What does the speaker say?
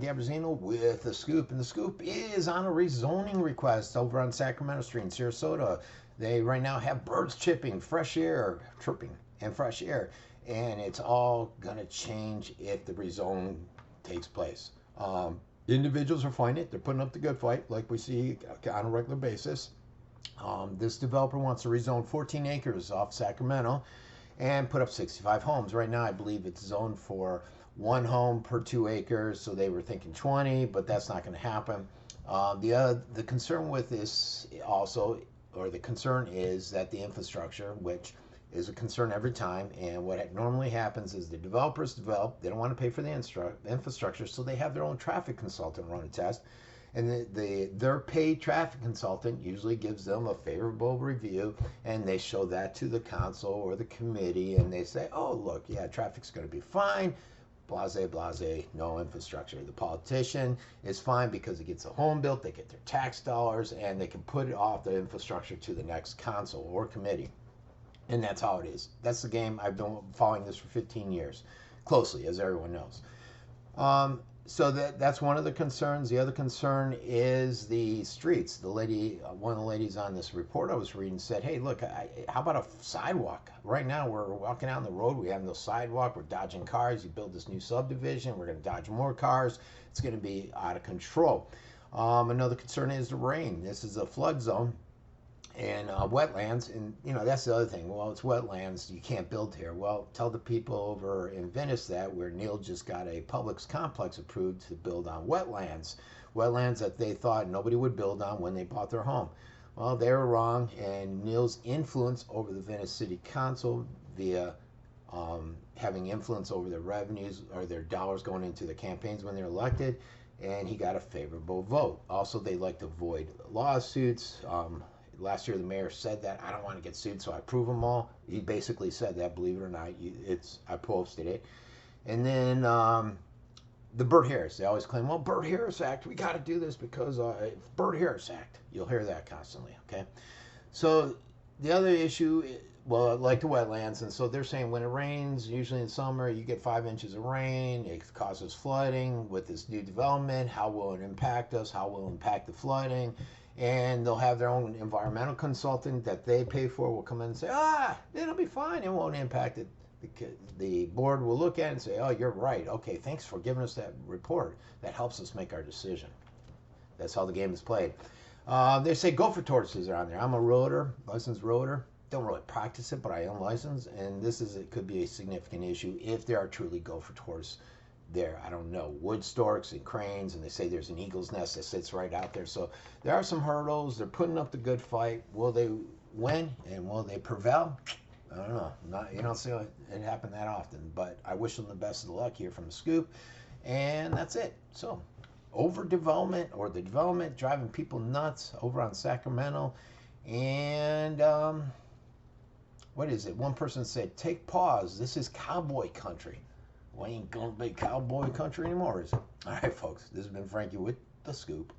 Abbruzzino with the scoop, and the scoop is on a rezoning request over on Sacramento Street in Sarasota. They right now have birds chirping, and fresh air, and it's all gonna change if the rezone takes place. Individuals are fighting it; they're putting up the good fight, like we see on a regular basis. This developer wants to rezone 14 acres off Sacramento and put up 65 homes. Right now, I believe it's zoned for one home per 2 acres, so they were thinking 20, but that's not going to happen. The concern with this also, or the concern is that the infrastructure, which is a concern every time, and what normally happens is the developers develop, they don't want to pay for the infrastructure, so they have their own traffic consultant run a test, and their paid traffic consultant usually gives them a favorable review, and they show that to the council or the committee, and they say, oh, look, yeah, traffic's going to be fine, blase, blase, no infrastructure. The politician is fine because he gets a home built, they get their tax dollars, and they can put it off the infrastructure to the next council or committee. And that's how it is. That's the game. I've been following this for 15 years, closely, as everyone knows. So that's one of the concerns. The other concern is the streets. One of the ladies on this report I was reading said, hey, look, how about a sidewalk? Right now we're walking out on the road. We have no sidewalk. We're dodging cars. You build this new subdivision. We're going to dodge more cars. It's going to be out of control. Another concern is the rain. This is a flood zone. And wetlands, and that's the other thing. Well, it's wetlands, you can't build here. Well, tell the people over in Venice that where Neil just got a Publix complex approved to build on wetlands that they thought nobody would build on when they bought their home. Well, they were wrong, and Neil's influence over the Venice City Council via having influence over their revenues or their dollars going into the campaigns when they're elected, and he got a favorable vote. Also, they like to avoid lawsuits. Last year, the mayor said that I don't want to get sued, so I approve them all. He basically said that, believe it or not. I posted it. And then the Bert Harris. They always claim, well, Bert Harris Act, we got to do this because Bert Harris Act. You'll hear that constantly, okay? So the other issue, well, like the wetlands, and so they're saying when it rains, usually in summer, you get 5 inches of rain. It causes flooding. With this new development, how will it impact us? How will it impact the flooding? And they'll have their own environmental consultant that they pay for will come in and say, it'll be fine. It won't impact it. The board will look at it and say, oh, you're right. Okay, thanks for giving us that report. That helps us make our decision. That's how the game is played. They say gopher tortoises are on there. I'm a realtor, licensed realtor. Don't really practice it, but I am licensed. And it could be a significant issue if there are truly gopher tortoises there. I don't know, wood storks and cranes, and they say there's an eagle's nest that sits right out there. So there are some hurdles. They're putting up the good fight. Will they win and will they prevail? I don't know. You don't see it happen that often, but I wish them the best of luck here from the scoop. And that's it. So overdevelopment, or the development driving people nuts over on Sacramento. And what is it? One person said, take pause. This is cowboy country. Well, ain't gonna be cowboy country anymore, is it? All right, folks. This has been Frankie with The Scoop.